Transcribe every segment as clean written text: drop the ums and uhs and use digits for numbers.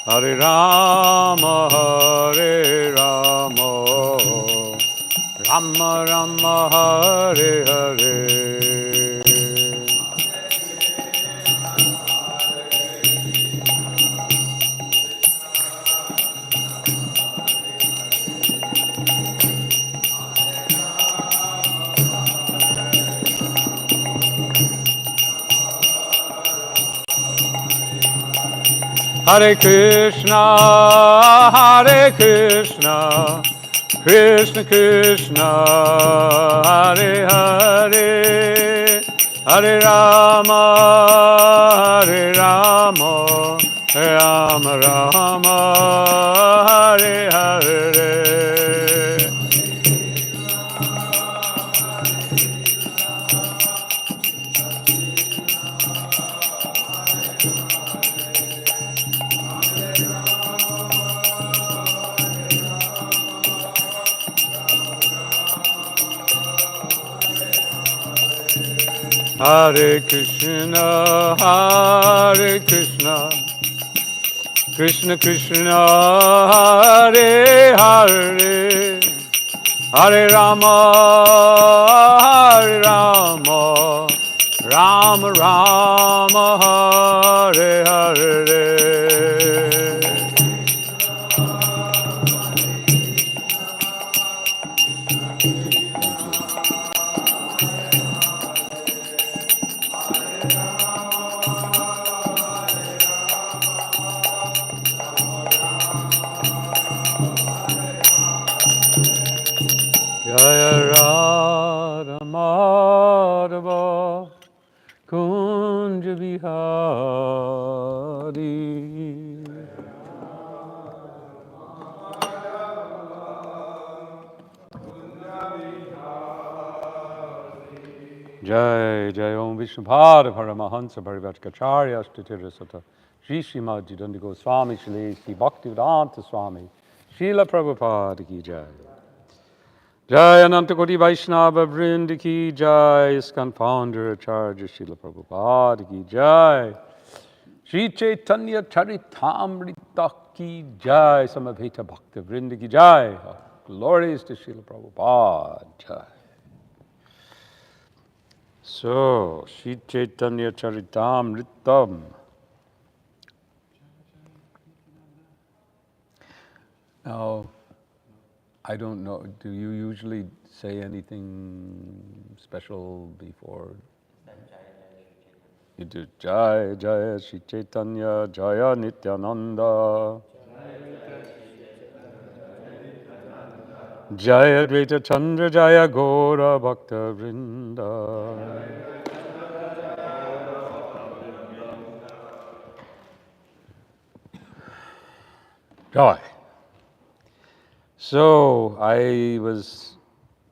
Hare Rama, Hare Rama, Rama Rama, Hare Hare. Hare Krishna, Krishna Krishna, Hare Hare, Hare Rama, Rama Rama, Hare Hare. Hare Krishna, Krishna Krishna, Hare Hare, Hare Rama, Rama Rama, Hare Hare. Jaya Radha Madhava Kunja Vihari. Jai Jai Om Vishnupada Paramahansa Parivartikacharya Ashtatirasata Shri Srimad Jidandi Goswami Shri Sri Bhaktivedanta Swami Srila Prabhupada Ki Jai. Jai Ananta Koti Vaishnava Vrind Ki Jai, Iskan Founder Acharya Srila Prabhupada Ki Jai, Shri Caitanya-caritāmṛta Ki Jai, Samaveta Bhakta Vrind Ki Jai. Glories to Srila Prabhupada Jai. So, Shri Caitanya-caritāmṛta. Now, I don't know, do you usually say anything special before? You do Jai Jai Shri Chaitanya Jaya Nityananda Jaya Advaita Chandra Jaya Gora Bhakta Vrinda. Joy. So I was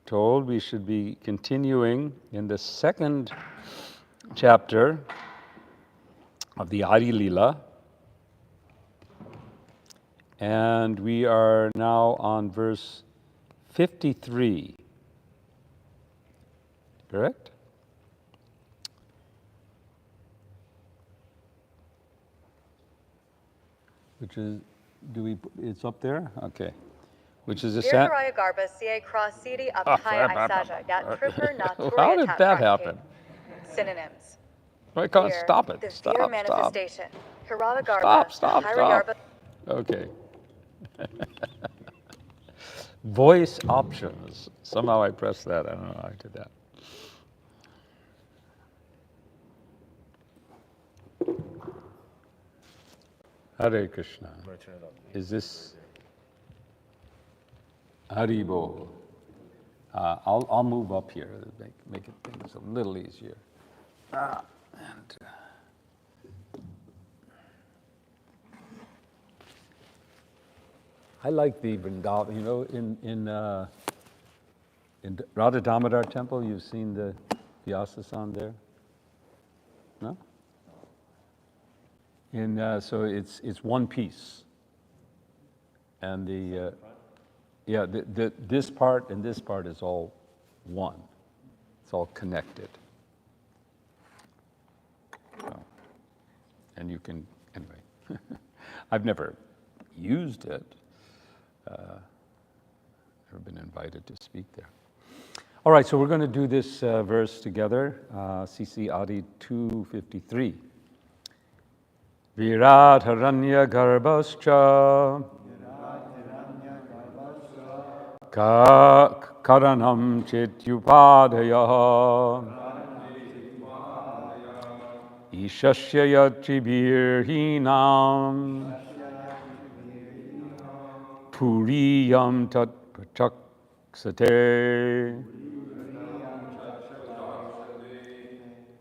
told we should be continuing in the second chapter of the Ādi-līlā, and we are now on verse 53. Correct? Which is, it's up there? Okay. Which is a How did that happen? Synonyms. I can't stop it. Stop. Okay. Voice options. Somehow I pressed that. I don't know how I did that. Hare Krishna. Is this Haribol? I'll move up here to make it things a little easier. I like the Vrindavan. You know, in Radha Damodar temple, you've seen the Vyasa-san there? No? So it's one piece, and this part and this part is all one. It's all connected. So. And you can, anyway, I've never used it. Never been invited to speak there. All right, so we're going to do this verse together, CC Ādi 253. Virat haranya garbhascha karanam chityupadaya ishasya yatribirhinam puriyam tat prachaksate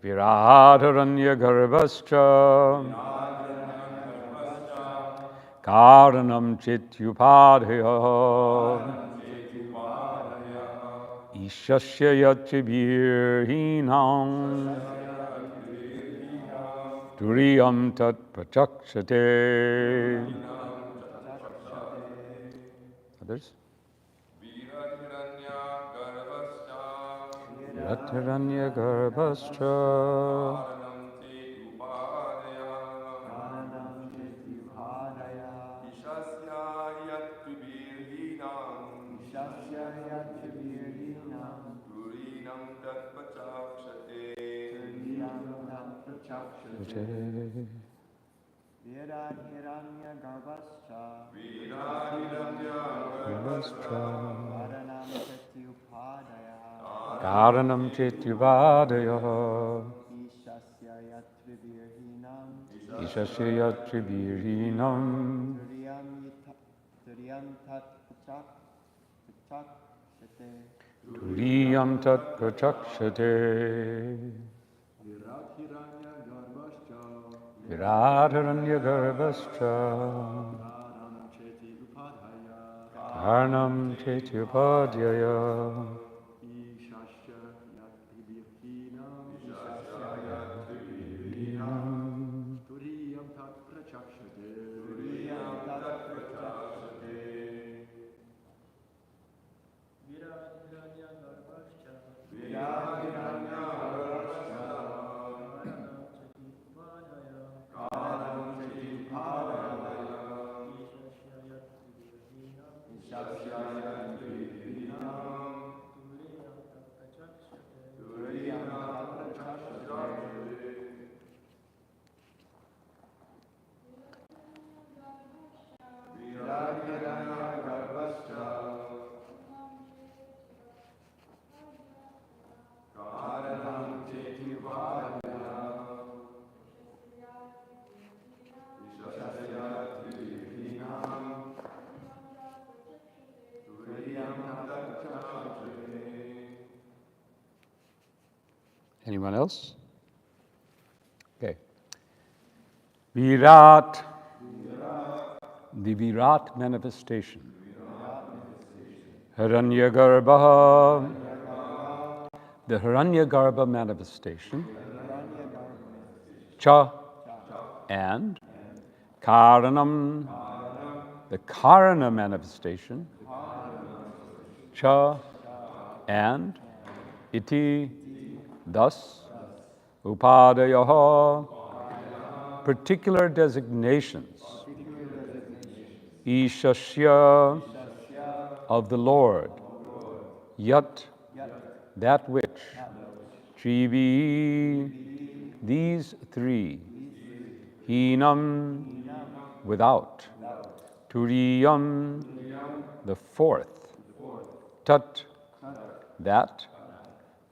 Viradharanya garbhascha karanam chityupadaya ishasya yatribirhinam turiyam tat prachakshate. Others? Viradharanya garbhascha Viradharanya garbhascha karanam chityupadaya ishasya yatribirhinam turiyam tat prachakshate. Viradharanya garbhascha karanam chityupadaya Anyone else? Okay. Virat, the Virat manifestation. Hiranyagarbha, the Hiranyagarbha manifestation. Cha, and Karanam, the Karana manifestation. Cha, and Iti, thus, Upadayaha, particular designations. Ishasya, of the Lord. Yat, that which. Trivi, these three. Hinam, without. Turiyam, the fourth. Tat, that.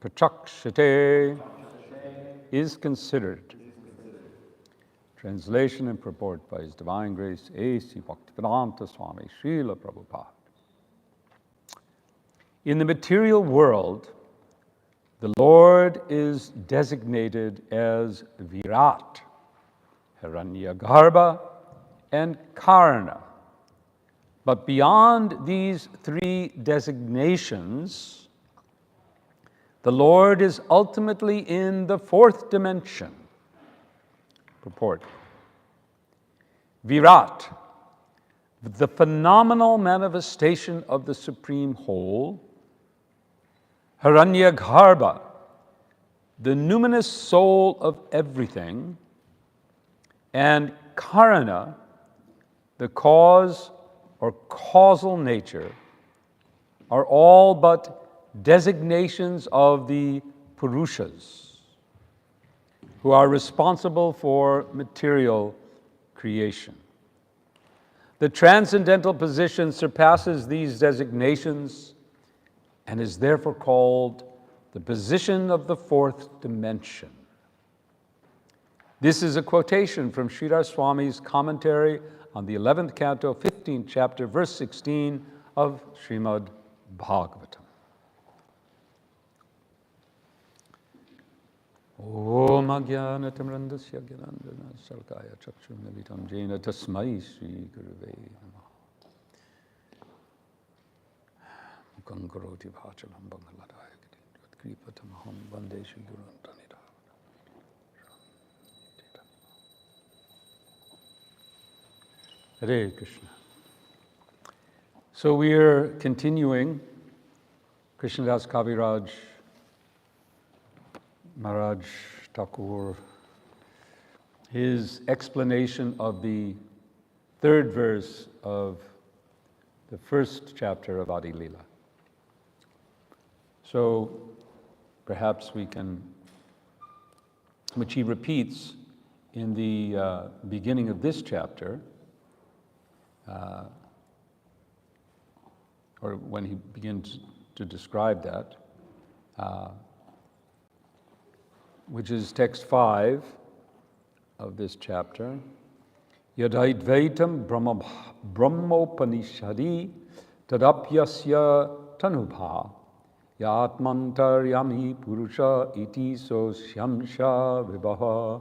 Prachakshate, is considered. Translation and purport by His Divine Grace A.C. Bhaktivedanta Swami Srila Prabhupada. In the material world, the Lord is designated as Virat, Hiranyagarbha, and Karana. But beyond these three designations, the Lord is ultimately in the fourth dimension. Purport. Virat, the phenomenal manifestation of the Supreme Whole. Hiranyagarbha, the numinous soul of everything. and karana, the cause or causal nature, are all but designations of the Purushas, who are responsible for material creation. The transcendental position surpasses these designations and is therefore called the position of the fourth dimension. This is a quotation from Sridhar Swami's commentary on the 11th canto, 15th chapter, verse 16 of Srimad Bhagavatam. Om Ajnanatimrandasya Gyanandana Salkaya Chakshurmilitam Jena Tasmai Sri Guruve Namaha. Mukhaṁ karoti bhachalam bangaladaya kripatamaham vande Shri Gurum Pranidha. Hare Krishna. So we are continuing Krishnadas Kaviraj Maharaj Thakur, his explanation of the third verse of the first chapter of Ādi-līlā. So perhaps we can, which he repeats in the beginning of this chapter, or when he begins to describe that, which is text 5 of this chapter. Yadaidvaitam brahmopanishadi tadapyasya tanubha yatmantaryami purusha iti so shyamsha vibaha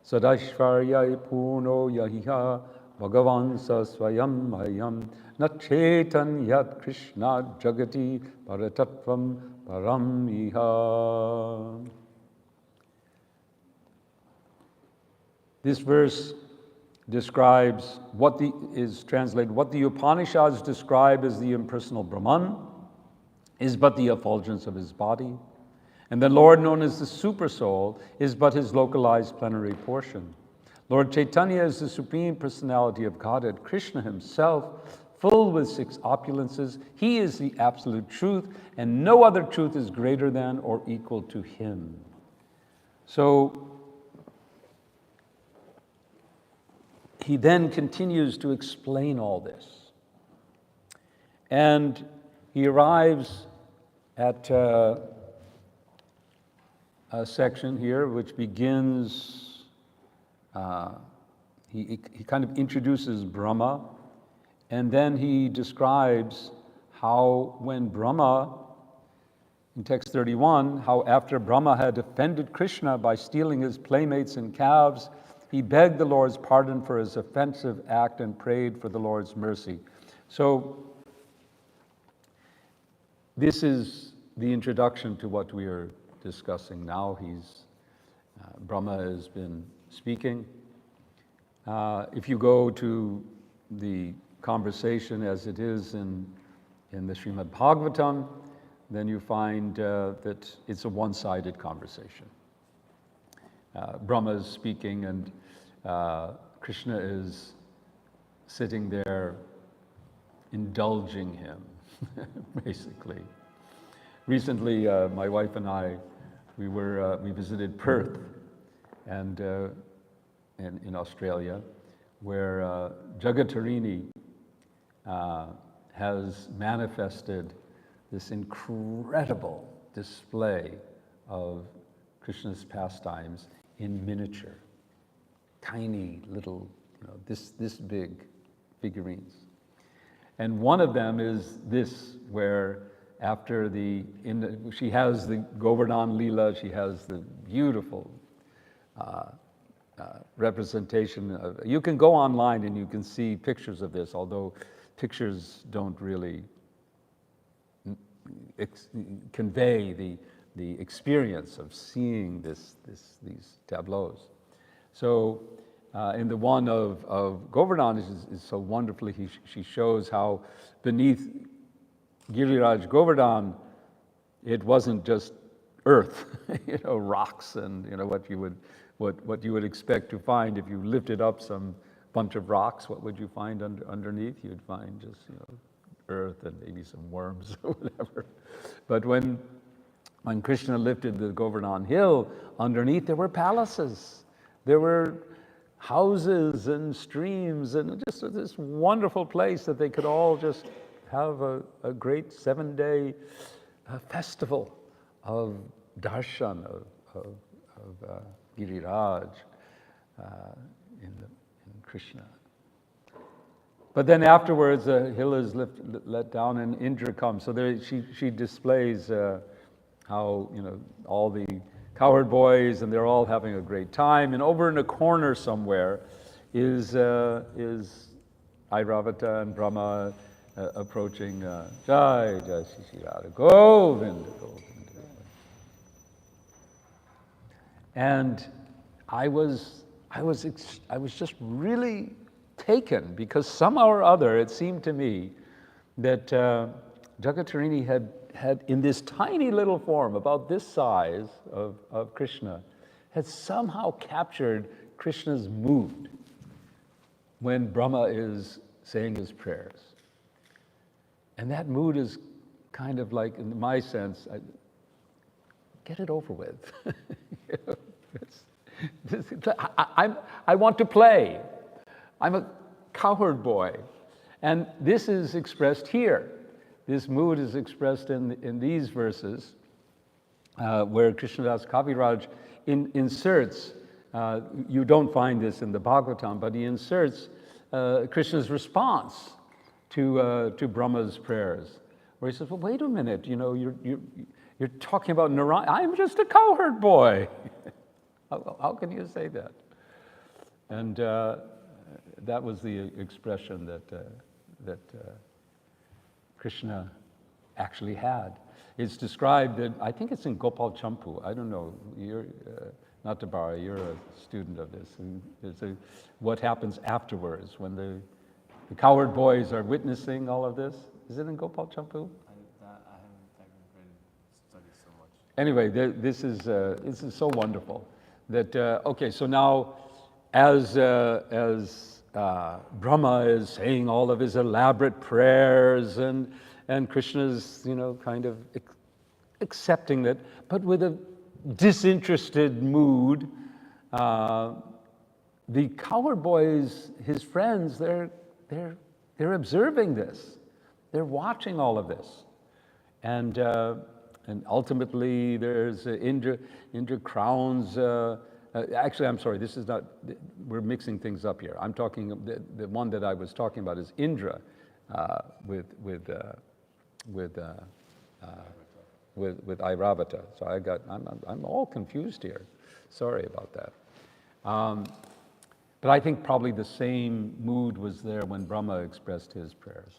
sadashvaryai purno yahiha bhagavansa swayam hayam nachetan yat krishna jagati paratatvam param iha. This verse describes is translated, what the Upanishads describe as the impersonal Brahman is but the effulgence of his body, and the Lord known as the Supersoul is but his localized plenary portion. Lord Chaitanya is the Supreme Personality of Godhead, Krishna himself, full with 6 opulences. He is the absolute truth, and no other truth is greater than or equal to him. So he then continues to explain all this. And he arrives at a section here which begins, he kind of introduces Brahma, and then he describes how when Brahma, in text 31, how after Brahma had offended Krishna by stealing his playmates and calves, he begged the Lord's pardon for his offensive act and prayed for the Lord's mercy. So this is the introduction to what we are discussing now. Brahma has been speaking. If you go to the conversation as it is in the Srimad Bhagavatam, then you find that it's a one-sided conversation. Brahma is speaking and Krishna is sitting there indulging him, basically. Recently, my wife and I, we visited Perth and in Australia, where Jagatarini has manifested this incredible display of Krishna's pastimes in miniature, tiny little, this big figurines. And one of them is this, where after she has the Govardhan-līlā, she has the beautiful representation of, you can go online and you can see pictures of this, although pictures don't really convey the experience of seeing these tableaus. So in the one of Govardhan is so wonderfully, she shows how beneath Giriraj Govardhan, it wasn't just earth, rocks and what you what you would expect to find if you lifted up some bunch of rocks. What would you find underneath? You'd find just earth and maybe some worms or whatever. But when Krishna lifted the Govardhan hill, underneath there were palaces, there were houses and streams, and just this wonderful place that they could all just have a great 7-day festival of darshan, of Giriraj in Krishna. But then afterwards, the hill is let down, and Indra comes. So there, she displays how all the cowherd boys, and they're all having a great time. And over in a corner somewhere is Airavata and Brahma approaching Jai Jai Shri Radha Govinda Govinda. And I was just really taken, because somehow or other it seemed to me that Jagatarini had in this tiny little form, about this size of Krishna, had somehow captured Krishna's mood when Brahma is saying his prayers. And that mood is kind of like, in my sense, get it over with. I want to play. I'm a cowherd boy. And this is expressed here. This mood is expressed in these verses, where Krishnadas Kaviraj inserts, you don't find this in the Bhagavatam, but he inserts Krishna's response to Brahma's prayers, where he says, well, wait a minute, you're talking about Narayan. I'm just a cowherd boy. How can you say that? And that was the expression that Krishna actually had. It's described that, I think it's in Gopal Champu. I don't know, you're, Natabara, you're a student of this. And it's what happens afterwards when the cowherd boys are witnessing all of this. Is it in Gopal Champu? I haven't studied so much. Anyway, this is so wonderful that, okay, so now as Brahma is saying all of his elaborate prayers, and Krishna's, kind of accepting it, but with a disinterested mood. The cowherd boys, his friends, they're observing this. They're watching all of this, and ultimately there's Indra crowns. Actually, I'm sorry, this is not, we're mixing things up here. I'm talking, the one that I was talking about is Indra with Airavata. So I'm all confused here. Sorry about that. But I think probably the same mood was there when Brahma expressed his prayers.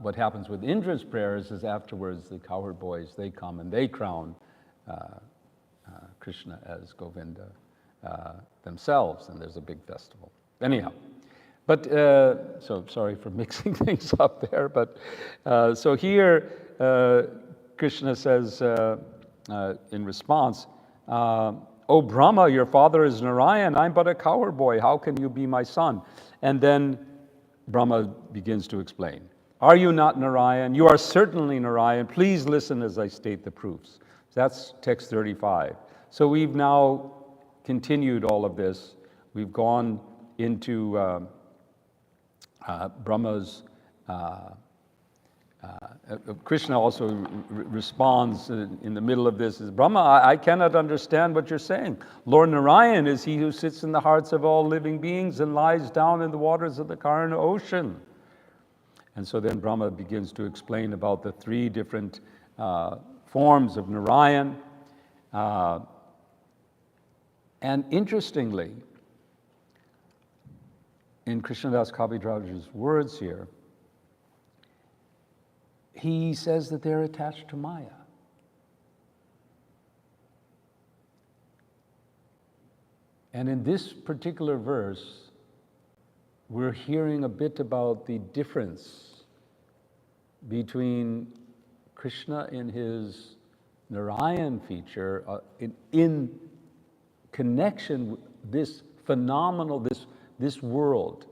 What happens with Indra's prayers is afterwards the cowherd boys, they come and they crown Krishna as Govinda themselves, and there's a big festival. Anyhow, but, so sorry for mixing things up there, but so here Krishna says in response, O Brahma, your father is Narayan, I'm but a cowherd boy, how can you be my son? And then Brahma begins to explain. Are you not Narayan? You are certainly Narayan. Please listen as I state the proofs. That's text 35. So we've now continued all of this. We've gone into Brahma's, Krishna also responds in the middle of this, is Brahma, I cannot understand what you're saying. Lord Narayan is he who sits in the hearts of all living beings and lies down in the waters of the Karna ocean. And so then Brahma begins to explain about the 3 different forms of Narayan. And interestingly, in Krishnadas Kaviraj's words here, he says that they're attached to Maya. And in this particular verse, we're hearing a bit about the difference between Krishna in his Narayan feature, in connection, this phenomenal, this world,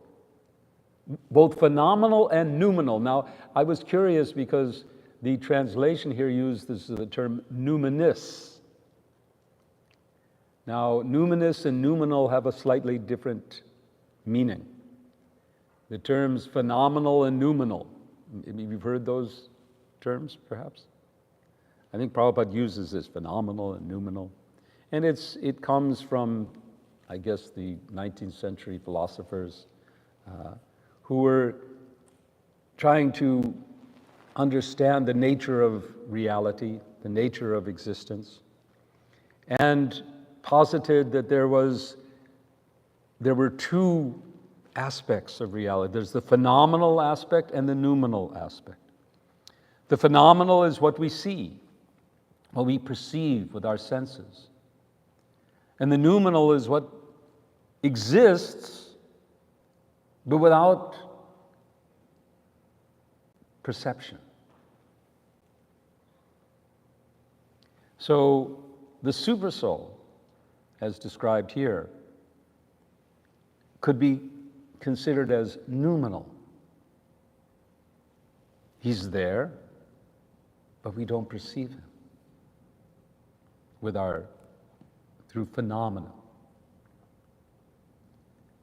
both phenomenal and noumenal. Now, I was curious because the translation here uses the term numinous. Now, numinous and noumenal have a slightly different meaning. The terms phenomenal and noumenal, you've heard those terms, perhaps? I think Prabhupada uses this, phenomenal and noumenal. And it comes from, I guess, the 19th century philosophers who were trying to understand the nature of reality, the nature of existence, and posited that there were two aspects of reality. There's the phenomenal aspect and the noumenal aspect. The phenomenal is what we see, what we perceive with our senses. And the noumenal is what exists, but without perception. So the Supersoul, as described here, could be considered as noumenal. He's there, but we don't perceive him through phenomena.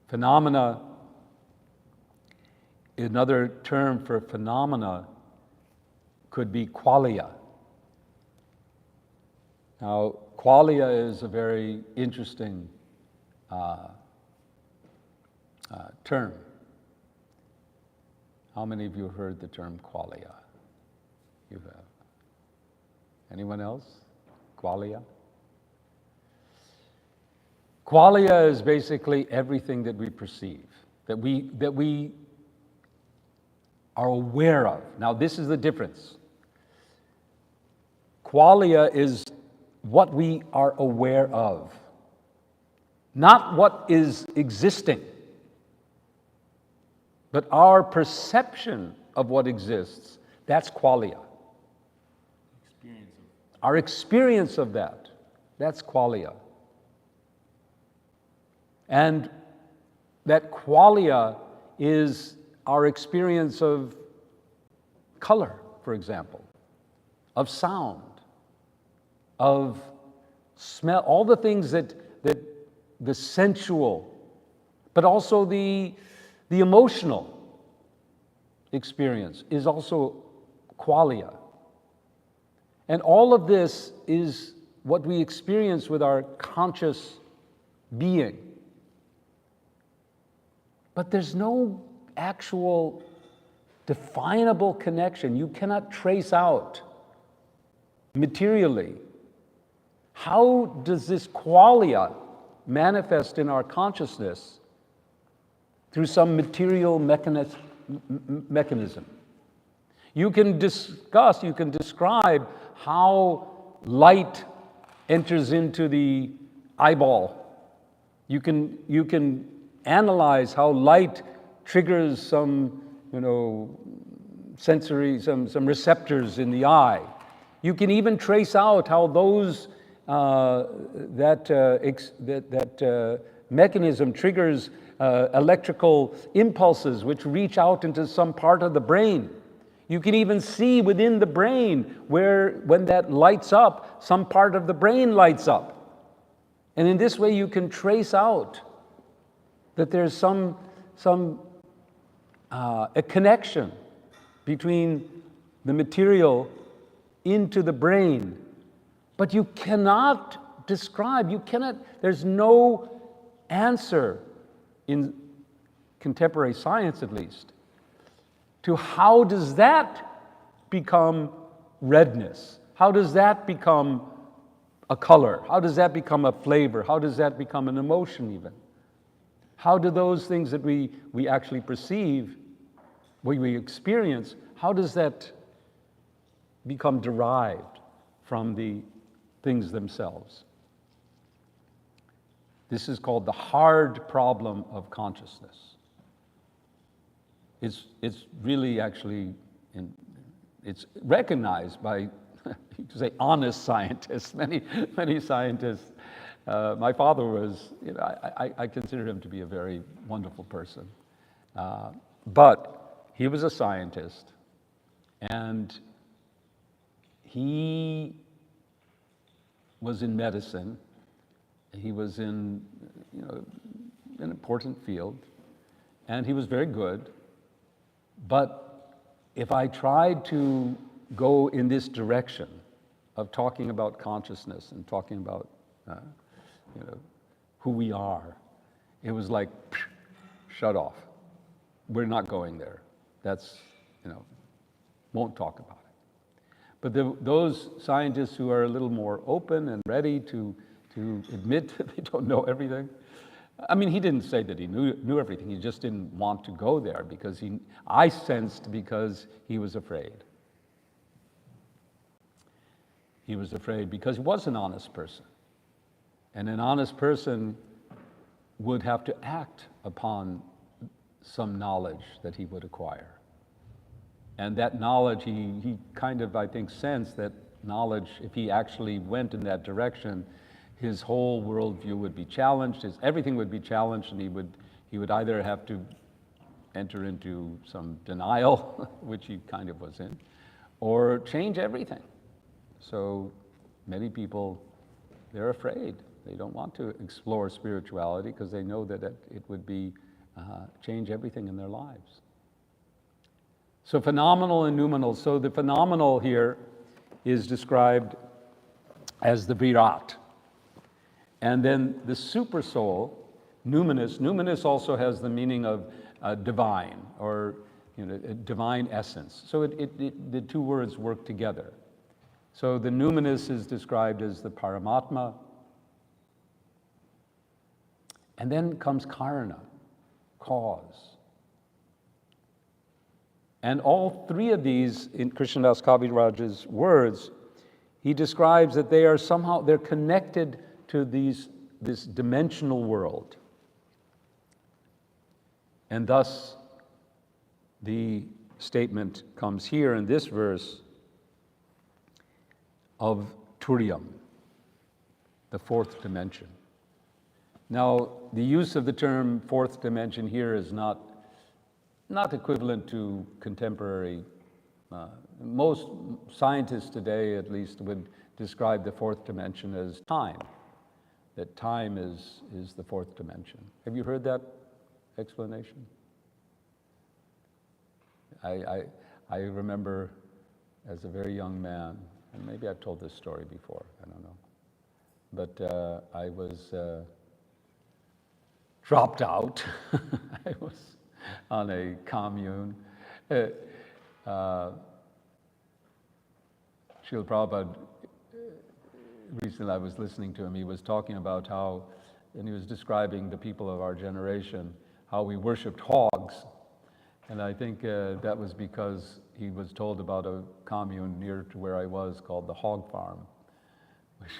Phenomena, another term for phenomena could be qualia. Now, qualia is a very interesting term. How many of you have heard the term qualia? You have. Anyone else? Qualia? Qualia is basically everything that we perceive, that we are aware of. Now, this is the difference. Qualia is what we are aware of, not what is existing, but our perception of what exists. That's qualia. Our experience of that, that's qualia. And that qualia is our experience of color, for example, of sound, of smell, all the things that the sensual, but also the emotional experience is also qualia. And all of this is what we experience with our conscious being. But there's no actual definable connection. You cannot trace out materially. How does this qualia manifest in our consciousness through some material mechanism? You can describe how light enters into the eyeball. You can analyze how light triggers some, sensory, some receptors in the eye. You can even trace out how those that mechanism triggers electrical impulses which reach out into some part of the brain. You can even see within the brain where, when that lights up, some part of the brain lights up. And in this way you can trace out that there's a connection between the material into the brain. But you cannot describe, there's no answer, in contemporary science at least, to how does that become redness? How does that become a color? How does that become a flavor? How does that become an emotion even? How do those things that we actually perceive, we experience, how does that become derived from the things themselves? This is called the hard problem of consciousness. It's really actually, it's recognized by, you could say, honest scientists. Many scientists My father was, I consider him to be a very wonderful person. But he was a scientist, and he was in medicine. He was in, an important field, and he was very good. But if I tried to go in this direction of talking about consciousness and talking about, who we are, it was like, shut off. We're not going there. That's, won't talk about it. But those scientists who are a little more open and ready to admit that they don't know everything. I mean, he didn't say that he knew everything. He just didn't want to go there because I sensed because he was afraid. He was afraid because he was an honest person. And an honest person would have to act upon some knowledge that he would acquire. And that knowledge, he kind of, I think, sensed that knowledge, if he actually went in that direction, his whole worldview would be challenged, everything would be challenged, and he would either have to enter into some denial, which he kind of was in, or change everything. So many people, they're afraid. They don't want to explore spirituality because they know that it would be change everything in their lives. So phenomenal and noumenal. So the phenomenal here is described as the Virat. And then the super soul, numinous. Numinous also has the meaning of divine, or divine essence. So the two words work together. So the numinous is described as the Paramatma. And then comes Karana, cause. And all three of these, in Krishnadas Kaviraj's words, he describes that they are somehow, they're connected to this dimensional world. And thus, the statement comes here in this verse of Turiyam, the fourth dimension. Now, the use of the term fourth dimension here is not equivalent to contemporary. Most scientists today, at least, would describe the fourth dimension as time. That time is the fourth dimension. Have you heard that explanation? I remember as a very young man, and maybe I've told this story before, I don't know. But I was dropped out. I was on a commune. Srila Prabhupada, recently I was listening to him, he was talking about how, and he was describing the people of our generation, how we worshipped hogs. And I think that was because he was told about a commune near to where I was called the Hog Farm, which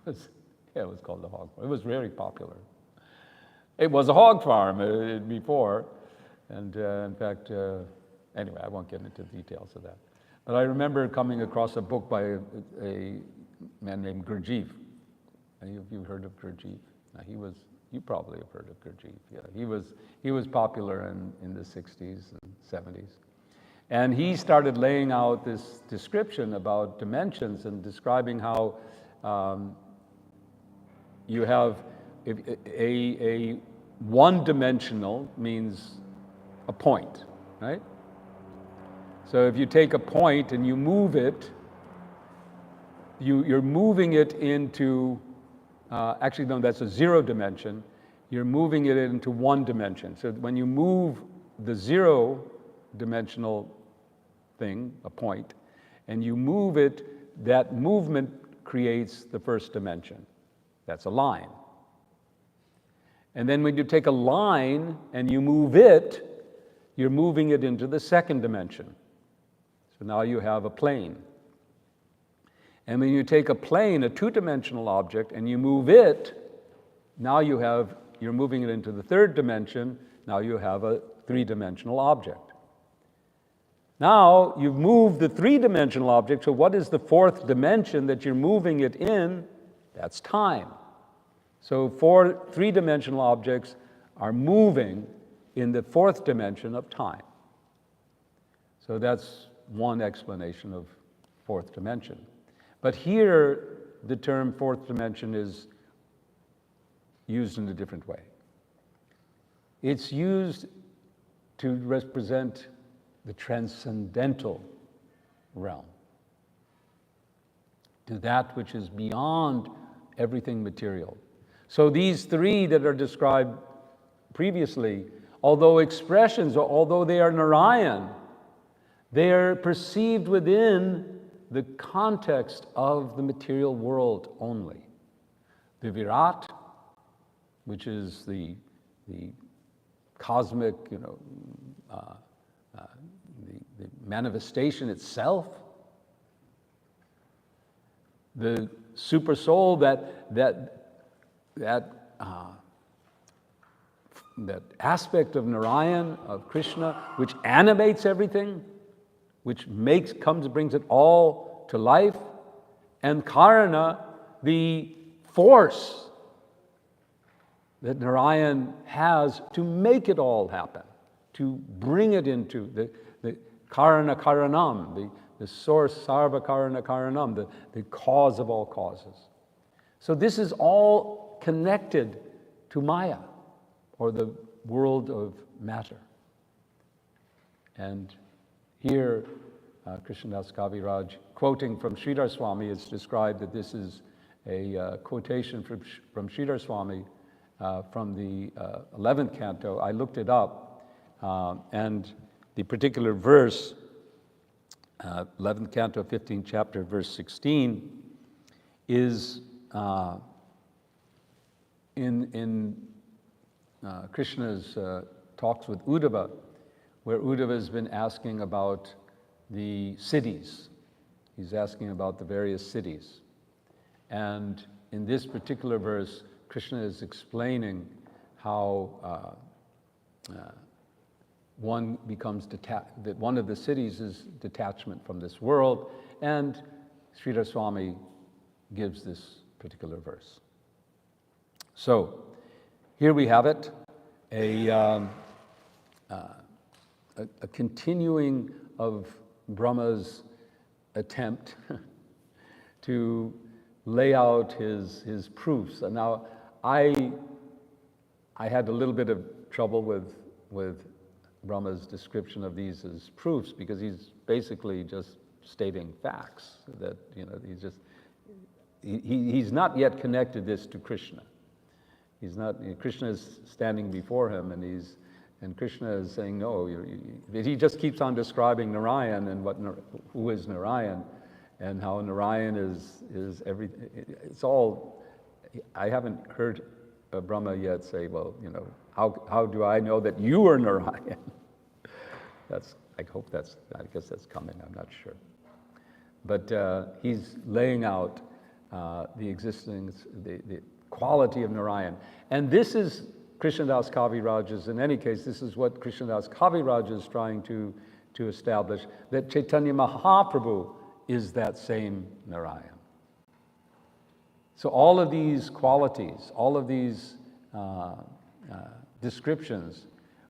was, it was called the Hog Farm. It was very popular. It was a hog farm before, and in fact, anyway, I won't get into the details of that. But I remember coming across a book by a man named Gurdjieff. Any of you heard of Gurdjieff? You probably have heard of Gurdjieff. Yeah, he was popular in the 60s and 70s. And he started laying out this description about dimensions and describing how you have a one-dimensional means a point, right? So if you take a point and you move it, you're moving it into, actually no, that's a zero dimension. You're moving it into one dimension. So when you move the zero dimensional thing, a point, and you move it, that movement creates the first dimension. That's a line. And then when you take a line and you move it, you're moving it into the second dimension. So now you have a plane. And when you take a plane, a two-dimensional object, and you move it, now you're moving it into the third dimension, now you have a three-dimensional object. Now you've moved the three-dimensional object, so what is the fourth dimension that you're moving it in? That's time. So 4 three-dimensional objects are moving in the 4th dimension of time. So that's one explanation of 4th dimension. But here, the term 4th dimension is used in a different way. It's used to represent the transcendental realm, to that which is beyond everything material. So these 3 that are described previously, although expressions, although they are Narayan, they are perceived within the context of the material world only. The Virat, which is the cosmic, the manifestation itself, the super soul, that aspect of Narayan, of Krishna, which animates everything, which brings it all to life, and Karana, the force that Narayan has to make it all happen, to bring it into the Karana Karanam, the source, Sarva Karana Karanam, the cause of all causes. So this is all connected to Maya, or the world of matter. And here, Krishnadas Kaviraj, quoting from Sridhar Swami, it's described that this is a quotation from Sridhar Swami from the 11th canto. I looked it up, and the particular verse, 11th canto, 15th chapter, verse 16, is in Krishna's talks with Uddhava, where Uddhava has been asking about the cities. He's asking about the various cities. And in this particular verse, Krishna is explaining how one becomes that one of the cities is detachment from this world, and Sridhar Swami gives this particular verse. So here we have it, a continuing of Brahma's attempt to lay out his proofs. And now, I had a little bit of trouble with Brahma's description of these as proofs, because he's basically just stating facts that, he's not yet connected this to Krishna. He's not. Krishna is standing before him, and Krishna is saying no. He just keeps on describing Narayan and who is Narayan, and how Narayan is everything. It's all. I haven't heard Brahma yet say, well, how do I know that you are Narayan? I guess that's coming. I'm not sure. But he's laying out the existence, the quality of Narayan. And this is Krishnadas Kaviraj's, in any case, this is what Krishnadas Kaviraj is trying to establish, that Chaitanya Mahaprabhu is that same Narayan. So all of these qualities, all of these descriptions,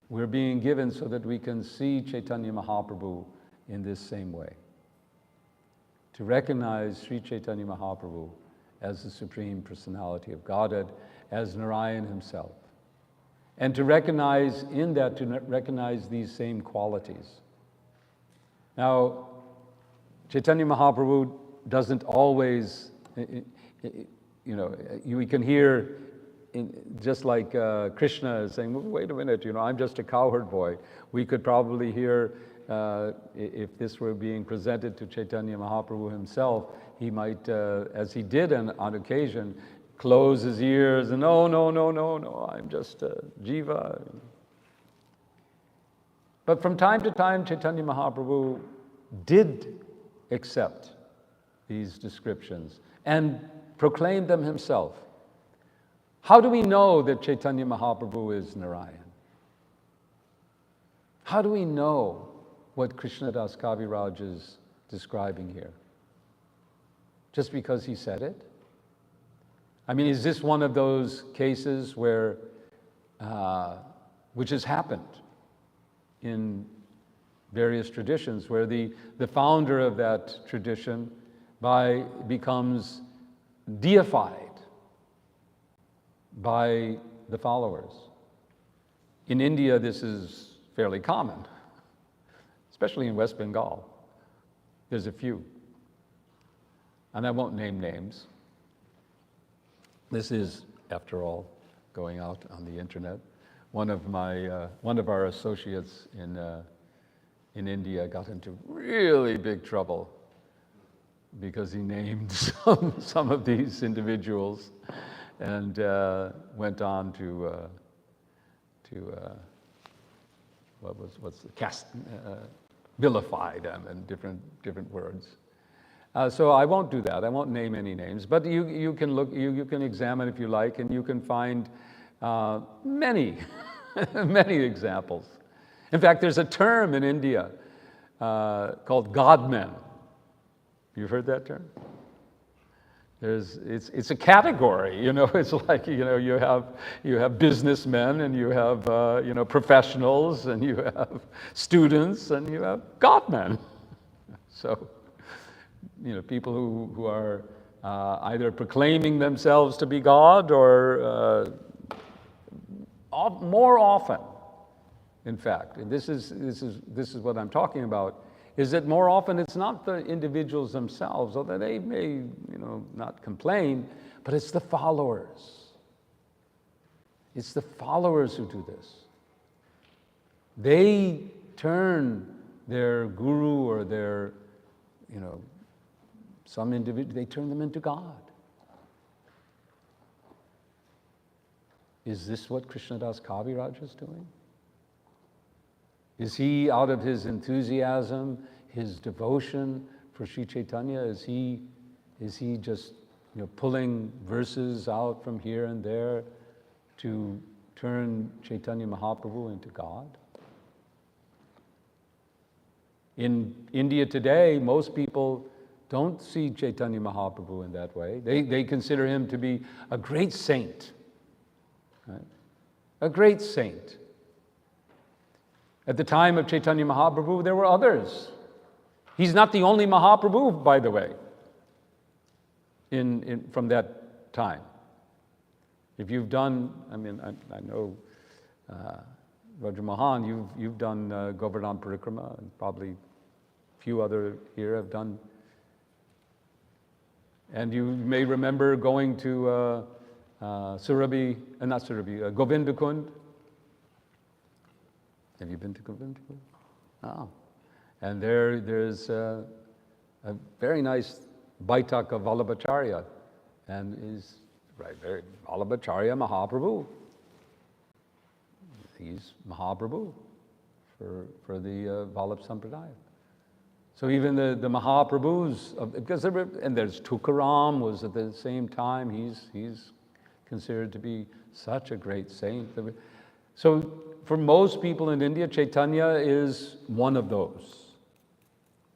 we're being given so that we can see Chaitanya Mahaprabhu in this same way. To recognize Sri Chaitanya Mahaprabhu as the Supreme Personality of Godhead, as Narayan himself. And to recognize in that, to recognize these same qualities. Now, Chaitanya Mahaprabhu doesn't always, we can hear, just like Krishna is saying, well, wait a minute, I'm just a cowherd boy. We could probably hear, if this were being presented to Chaitanya Mahaprabhu himself, he might, as he did on occasion, close his ears and no, I'm just a jiva. But from time to time, Chaitanya Mahaprabhu did accept these descriptions and proclaimed them himself. How do we know that Chaitanya Mahaprabhu is Narayan? How do we know what Krishnadas Kaviraj is describing here? Just because he said it? I mean, is this one of those cases where, which has happened in various traditions, where the founder of that tradition becomes deified by the followers? In India, this is fairly common, especially in West Bengal. There's a few. And I won't name names. This is, after all, going out on the internet. One of our associates in India got into really big trouble because he named some of these individuals and went on to vilify them in different words. So I won't do that. I won't name any names, but you can look, you can examine if you like, and you can find many, many examples. In fact, there's a term in India called godmen. You've heard that term? It's a category, you know. It's like, you know, you have businessmen, and you have you know, professionals, and you have students, and you have godmen. So, you know, people who are either proclaiming themselves to be God, or more often, in fact, and this is what I'm talking about, is that more often it's not the individuals themselves, although they may, you know, not complain, but it's the followers. It's the followers who do this. They turn their guru or their, you know, some individual, they turn them into God. Is this what Krishnadas Kaviraj is doing? Is he, out of his enthusiasm, his devotion for Sri Chaitanya, is he just, you know, pulling verses out from here and there to turn Chaitanya Mahaprabhu into God? In India today, most people don't see Chaitanya Mahaprabhu in that way. They consider him to be a great saint, right? A great saint. At the time of Chaitanya Mahaprabhu, there were others. He's not the only Mahaprabhu, by the way, from that time. If you've done, I mean, I know Raja Mohan, you've done Govardhan Parikrama, and probably a few other here have done. And you may remember going to Govinda Kund. Have you been to Govinda Kund? Oh. And there's a very nice Baitak of Vallabhacharya, and is very Vallabhacharya Mahaprabhu. He's Mahaprabhu for the Vallabh Sampradaya. So even the Mahaprabhus, and there's Tukaram was at the same time. He's considered to be such a great saint. So for most people in India, Chaitanya is one of those,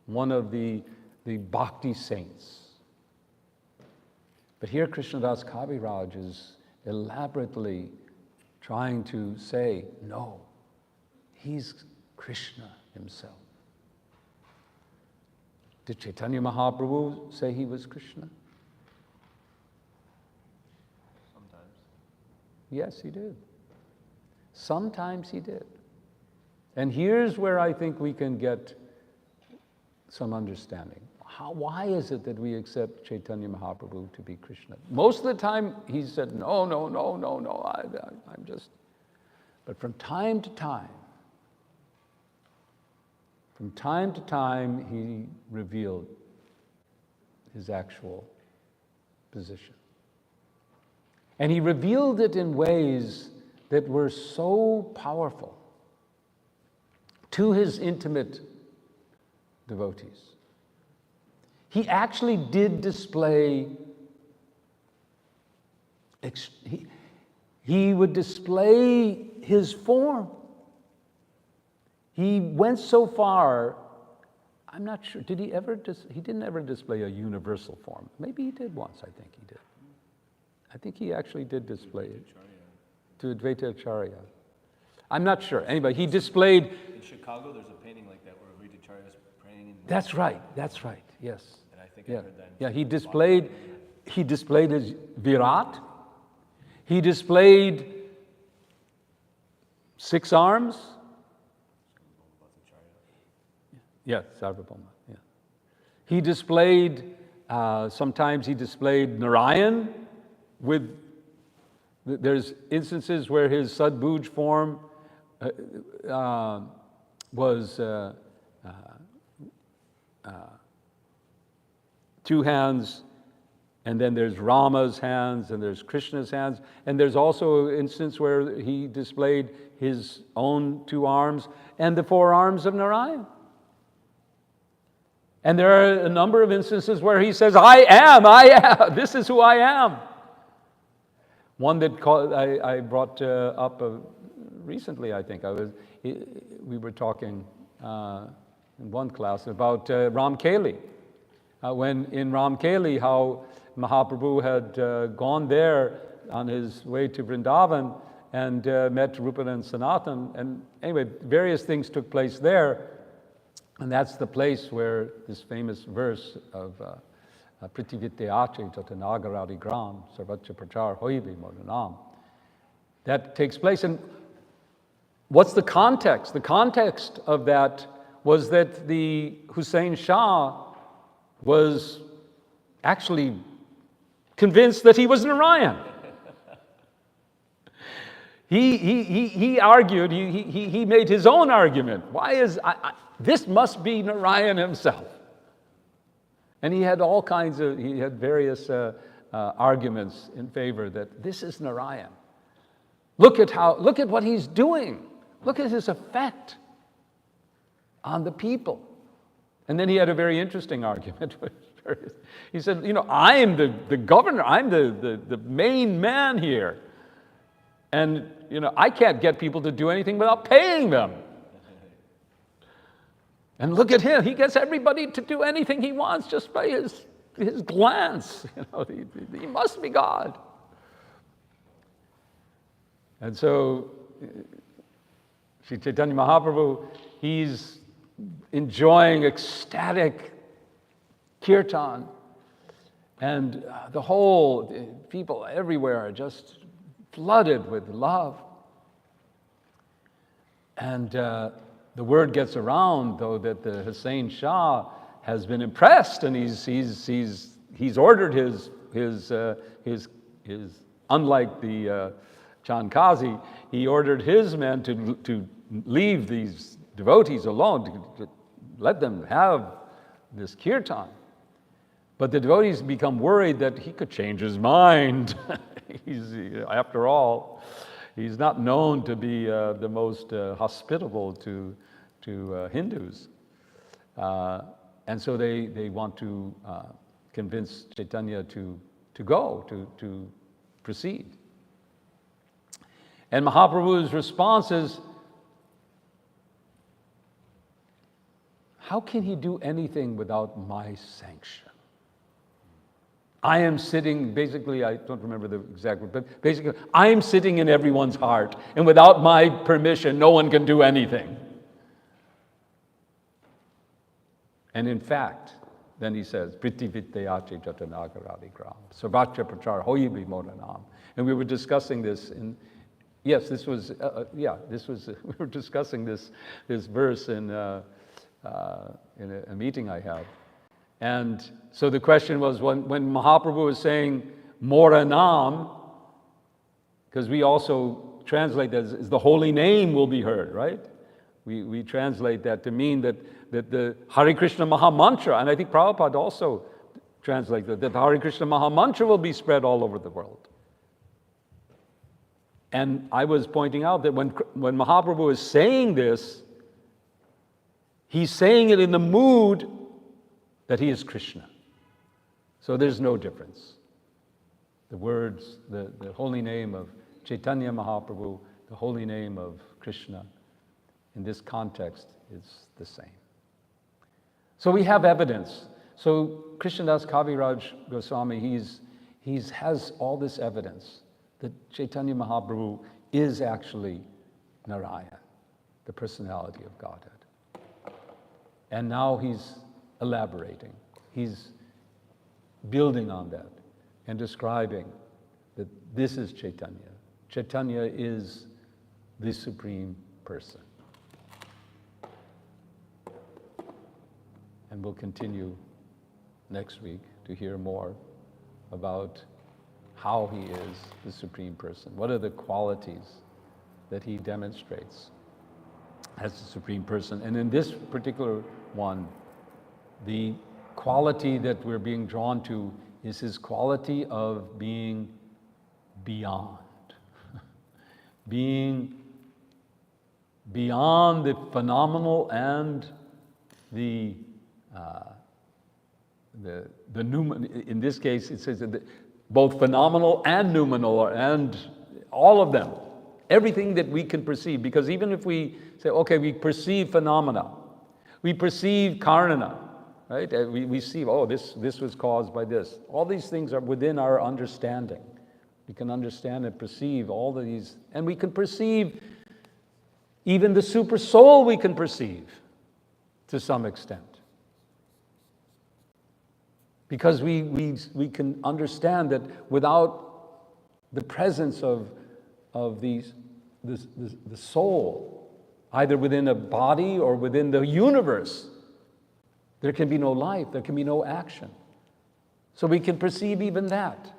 one of the bhakti saints. But here Krishnadas Kaviraj is elaborately trying to say, no, he's Krishna himself. Did Chaitanya Mahaprabhu say he was Krishna? Sometimes. Yes, he did. Sometimes he did. And here's where I think we can get some understanding. Why is it that we accept Chaitanya Mahaprabhu to be Krishna? Most of the time he said, no, I'm just... But from time to time, he revealed his actual position. And he revealed it in ways that were so powerful to his intimate devotees. He actually did display, he would display his form. He went so far, I'm not sure, did he ever, he didn't ever display a universal form. Maybe he did once, I think he did. I think he actually did display it to Advaita Acharya. I'm not sure. Anyway, he displayed. In Chicago, there's a painting like that where Advaita Acharya is praying. That's right. Yes. And I think Yeah. I heard that. Yeah, he displayed his Virat. He displayed 6 arms. Yeah, Sarvabhauma. Yeah. He displayed, sometimes he displayed Narayan with, there's instances where his Sadbhuj form was 2 hands, and then there's Rama's hands, and there's Krishna's hands, and there's also an instance where he displayed his own 2 arms and the 4 arms of Narayan. And there are a number of instances where he says, I am, this is who I am. One that I brought up recently, I think. We were talking in one class about Ramkeli. When in Ramkeli, how Mahaprabhu had gone there on his way to Vrindavan and met Rupa and Sanatan. And anyway, various things took place there. And that's the place where this famous verse of Pritivityache Tatanagaradi Gram Sarvacha Prachar Hoivi Modanam, that takes place. And what's the context? The context of that was that the Hussein Shah was actually convinced that he was Narayan. He argued, he made his own argument. Why is, this must be Narayan himself. And he had all kinds of, he had various arguments in favor that this is Narayan. Look at what he's doing. Look at his effect on the people. And then he had a very interesting argument. He said, I'm the governor, I'm the main man here. And, I can't get people to do anything without paying them. And look at him, he gets everybody to do anything he wants just by his glance. He must be God. And so, Sri Chaitanya Mahaprabhu, he's enjoying ecstatic kirtan. And the whole, people everywhere are just flooded with love. And the word gets around, though, that the Hussein Shah has been impressed, and he's ordered his unlike the Chandkazi, he ordered his men to leave these devotees alone, to let them have this kirtan. But the devotees become worried that he could change his mind. After all, he's not known to be the most hospitable to Hindus. And so they want to convince Chaitanya to go, to proceed. And Mahaprabhu's response is, how can he do anything without my sanction? I am sitting, basically, I don't remember the exact word, but basically, I am sitting in everyone's heart, and without my permission, no one can do anything. And in fact, then he says, Priti Vityache Jatanagaradi Gram, Sarvacha Prachar Hoibi Modanam. And we were discussing this we were discussing this verse in a meeting I had. And so the question was, when Mahaprabhu was saying Moranam, because we also translate that as the holy name will be heard, right? We translate that to mean that the Hare Krishna Maha Mantra, and I think Prabhupada also translates that the Hare Krishna Maha Mantra will be spread all over the world. And I was pointing out that when Mahaprabhu is saying this, he's saying it in the mood that he is Krishna. So there's no difference. The words, the holy name of Chaitanya Mahaprabhu, the holy name of Krishna, in this context is the same. So we have evidence. So Krishnadas Kaviraj Goswami, He has all this evidence that Chaitanya Mahaprabhu is actually Narayan, the personality of Godhead. And now he's elaborating. He's building on that and describing that this is Chaitanya. Chaitanya is the Supreme Person. And we'll continue next week to hear more about how he is the Supreme Person. What are the qualities that he demonstrates as the Supreme Person? And in this particular one, the quality that we're being drawn to is his quality of being beyond. Being beyond the phenomenal and the in this case, it says that both phenomenal and noumenal, and all of them, everything that we can perceive. Because even if we say, okay, we perceive phenomena, we perceive karana, right? We see, oh, this was caused by this. All these things are within our understanding. We can understand and perceive all of these, and we can perceive even the super soul. We can perceive to some extent. Because we can understand that without the presence of the soul, either within a body or within the universe, there can be no life, there can be no action. So we can perceive even that.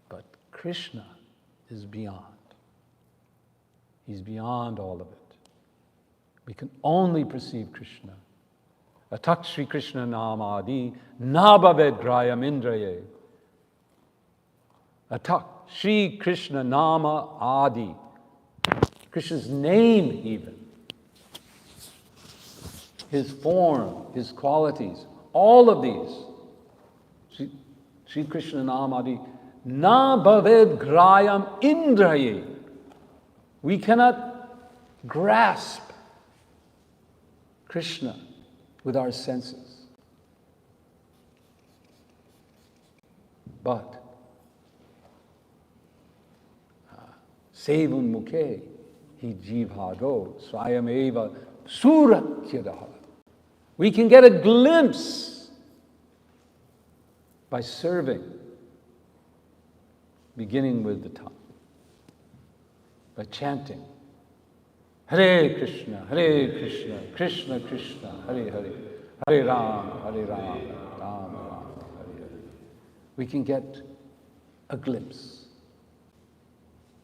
But Krishna is beyond. He's beyond all of it. We can only perceive Krishna. Atak Shri Krishna Nama Ādi Nabhaved Grayam Indraye. Atak Shri Krishna Nama Ādi. Krishna's name even. His form, his qualities, all of these. Shri Krishna Nama Ādi Nabhaved Grayam Indraye. We cannot grasp Krishna with our senses. But Sevun Mukhe Hi Jivhado Swayameva Surakyadaha. We can get a glimpse by serving, beginning with the tongue, by chanting Hare Krishna, Krishna Krishna, Hare Hare, Hare Ram, Ram Ram, Hare Hare. We can get a glimpse.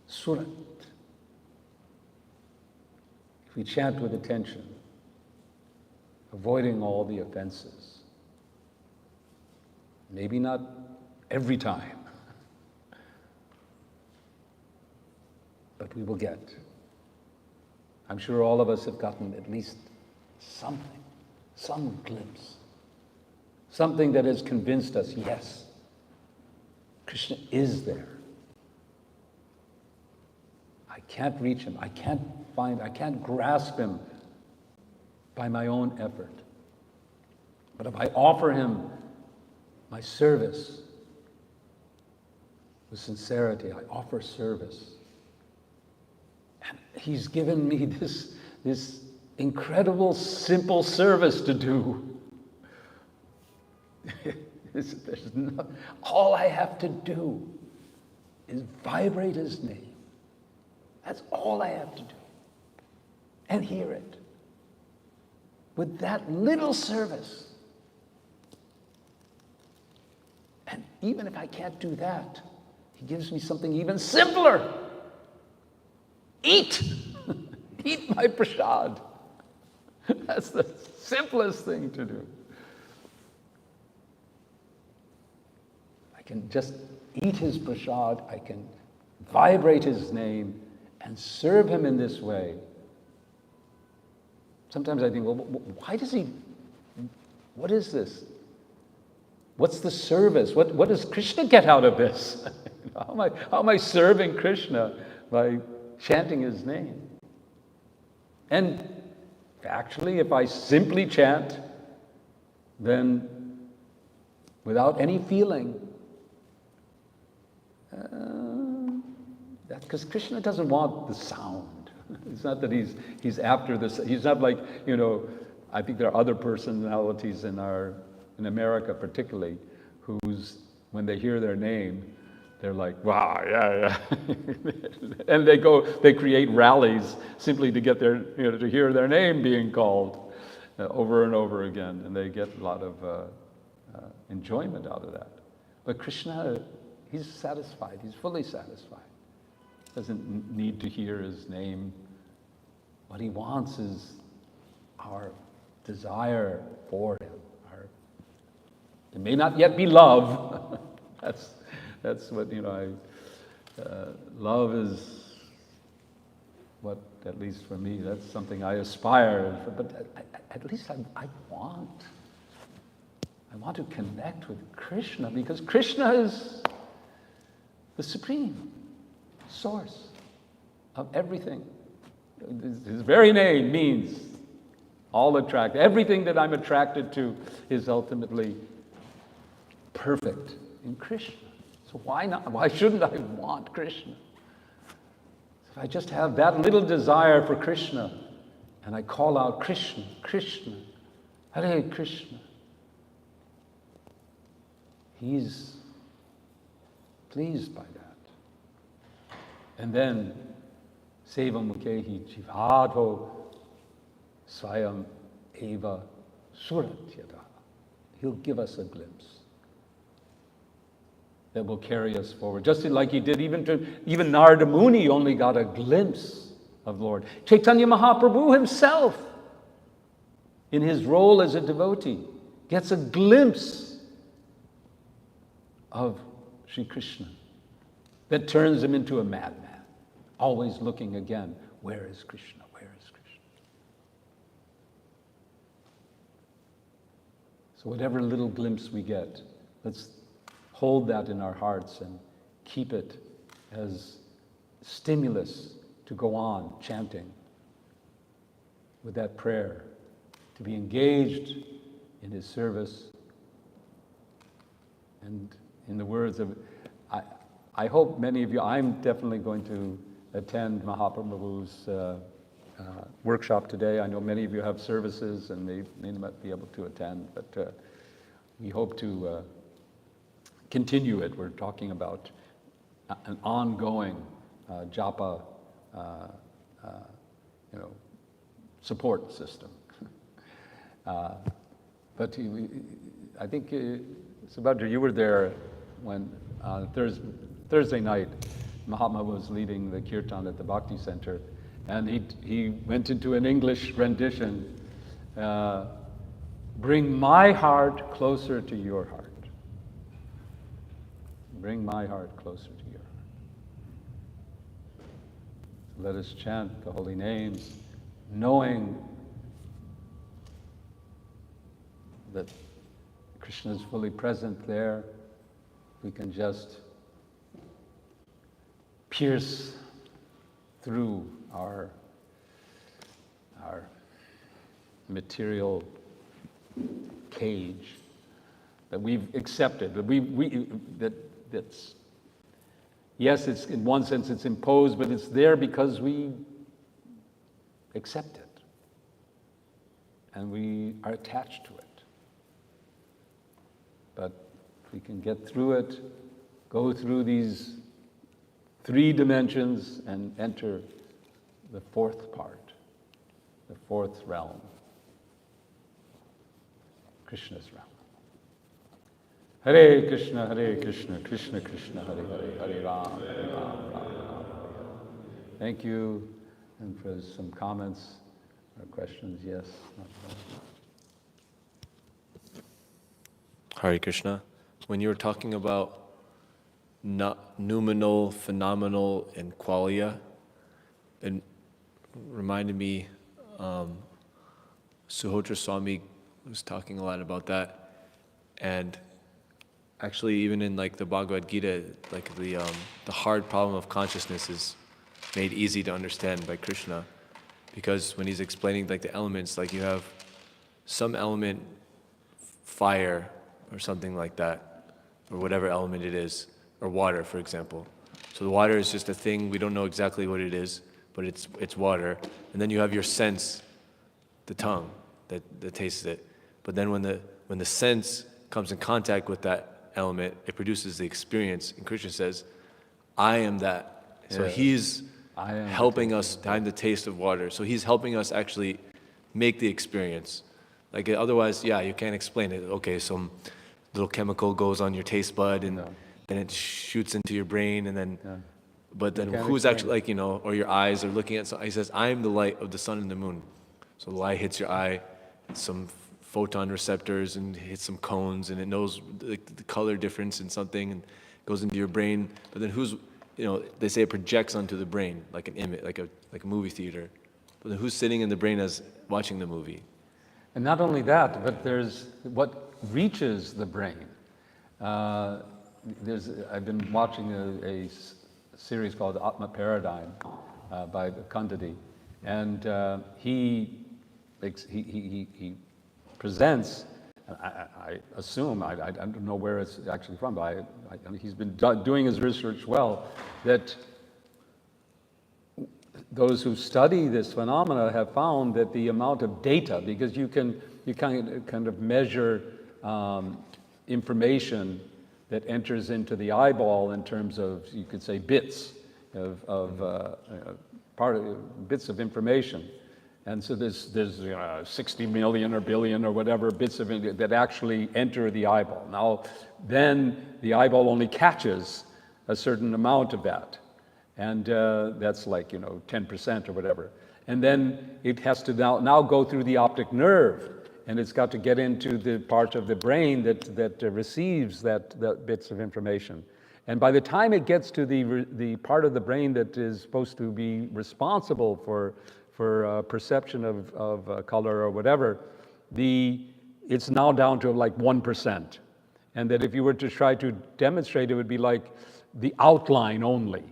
Surat. If we chant with attention, avoiding all the offenses. Maybe not every time, but we will get. I'm sure all of us have gotten at least something, some glimpse, something that has convinced us, yes, Krishna is there. I can't reach him, I can't grasp him by my own effort. But if I offer him my service with sincerity, I offer service. And he's given me this incredible, simple service to do. All I have to do is vibrate his name. That's all I have to do. And hear it. With that little service. And even if I can't do that, he gives me something even simpler. Eat! Eat my prasad. That's the simplest thing to do. I can just eat his prasad, I can vibrate his name and serve him in this way. Sometimes I think, well, why does he, what is this? What's the service? What does Krishna get out of this? How am I serving Krishna by chanting his name? And actually, if I simply chant, then without any feeling, That's because Krishna doesn't want the sound. It's not that he's after this. He's not like, I think there are other personalities in America particularly, when they hear their name, they're like, wow, yeah. And they create rallies simply to get to hear their name being called over and over again, and they get a lot of enjoyment out of that. But Krishna, he's satisfied. He's fully satisfied. Doesn't need to hear his name. What he wants is our desire for him. It may not yet be love. That's what, love is what, at least for me, that's something I aspire. But at least I want to connect with Krishna, because Krishna is the supreme source of everything. His very name means everything that I'm attracted to is ultimately perfect in Krishna. So why not? Why shouldn't I want Krishna? If I just have that little desire for Krishna, and I call out Krishna, Krishna, Hare Krishna, he's pleased by that. And then, Seva Mukhehi Jivadho Swayam Eva Suratyada. He'll give us a glimpse that will carry us forward. Just like he did even Narada Muni only got a glimpse of Lord. Chaitanya Mahaprabhu himself, in his role as a devotee, gets a glimpse of Sri Krishna that turns him into a madman, always looking again, where is Krishna? Where is Krishna? So whatever little glimpse we get, let's hold that in our hearts and keep it as stimulus to go on chanting with that prayer, to be engaged in his service. And in the words of, I hope many of you, I'm definitely going to attend Mahaprabhu's workshop today. I know many of you have services and may not be able to attend, but we hope to continue it. We're talking about an ongoing japa, support system. But I think, Subhadra, you were there when Thursday night, Mahatma was leading the kirtan at the Bhakti Center, and he went into an English rendition, bring my heart closer to your heart. Bring my heart closer to your heart. So let us chant the holy names, knowing that Krishna is fully present there. We can just pierce through our material cage that we've accepted, that's yes, it's in one sense it's imposed, but it's there because we accept it and we are attached to it. But if we can get through it, go through these 3 dimensions and enter the 4th part, the 4th realm, Krishna's realm. Hare Krishna, Krishna Krishna, Hare Hare, Hare Ram, Hare Ram, Ram Ram, Hare Hare. Thank you. And for some comments or questions, yes. Hare Krishna. When you were talking about noumenal, phenomenal, and qualia, it reminded me, Suhotra Swami was talking a lot about that, and actually even in like the Bhagavad Gita, like the hard problem of consciousness is made easy to understand by Krishna, because when he's explaining like the elements, like you have some element, fire or something like that, or whatever element it is, or water, for example. So the water is just a thing, we don't know exactly what it is, but it's water. And then you have your sense, the tongue, that tastes it. But then when the sense comes in contact with that element, it produces the experience. And Krishna says, I am that. So he's helping us, I'm the taste of water. So he's helping us actually make the experience. Like otherwise, you can't explain it. Okay, some little chemical goes on your taste bud and then it shoots into your brain and then, but then who's actually like, or your eyes are looking at something. He says, I am the light of the sun and the moon. So the light hits your eye, some photon receptors and hits some cones and it knows the color difference in something and goes into your brain. But then they say it projects onto the brain like an image, like a movie theater. But then who's sitting in the brain as watching the movie? And not only that, but there's what reaches the brain. I've been watching a series called Atma Paradigm by Kandadi, and he presents. I assume I don't know where it's actually from, but I mean, he's been doing his research well. That those who study this phenomena have found that the amount of data, because you kind of measure information that enters into the eyeball in terms of, you could say, bits bits of information. And so there's 60 million or billion or whatever bits of it that actually enter the eyeball. Now, then the eyeball only catches a certain amount of that. And that's like, 10% or whatever. And then it has to now go through the optic nerve, and it's got to get into the part of the brain that receives that bits of information. And by the time it gets to the part of the brain that is supposed to be responsible for perception of color or whatever, it's now down to like 1%. And that if you were to try to demonstrate, it would be like the outline only.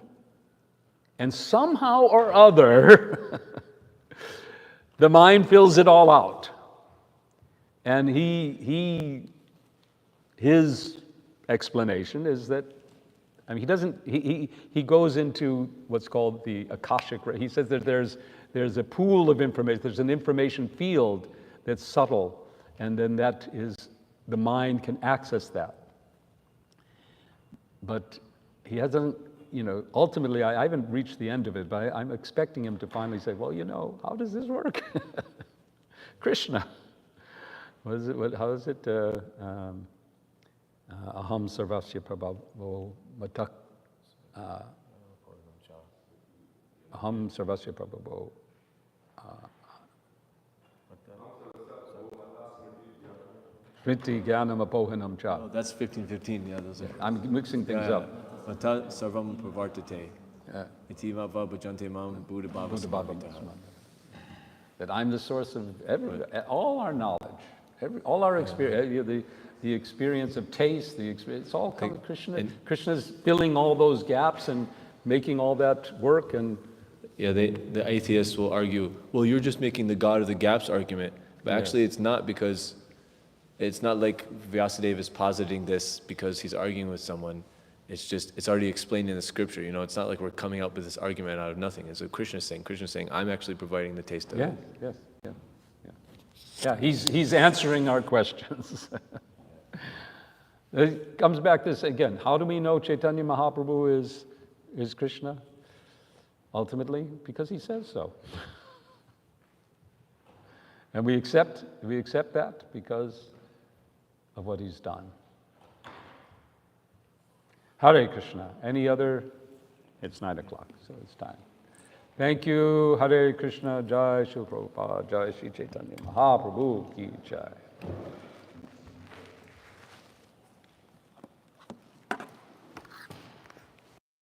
And somehow or other, the mind fills it all out. And his explanation is that, I mean, he goes into what's called the Akashic. He says that there's a pool of information, there's an information field that's subtle, and then the mind can access that. But he hasn't, ultimately, I haven't reached the end of it, but I'm expecting him to finally say, well, how does this work? Krishna. How is it? Aham sarvasya prabhavo matak. Aham sarvasya prabhavo. Smriti jnanam apohanam cha. Oh, that's 15:15. Yeah, those are. I'm mixing things up. Mata sarvam pravartate. Itiva va bhajante mam buddha bhava samavitaha. That I'm the source of all our knowledge, all our experience, the experience of taste, it's all coming Krishna. Krishna's filling all those gaps and making all that work. And the atheists will argue, well, you're just making the God of the gaps argument. But actually it's not, because it's not like Vyasadeva is positing this because he's arguing with someone. It's already explained in the scripture. It's not like we're coming up with this argument out of nothing. It's what Krishna's saying, I'm actually providing the taste of it. Yeah, he's answering our questions. It comes back to this again. How do we know Chaitanya Mahaprabhu is Krishna? Ultimately, because he says so. And we accept that because of what he's done. Hare Krishna. Any other? It's 9:00, so it's time. Thank you. Hare Krishna. Jai Shri Prabhupada. Jai Shri Chaitanya Mahaprabhu ki jai.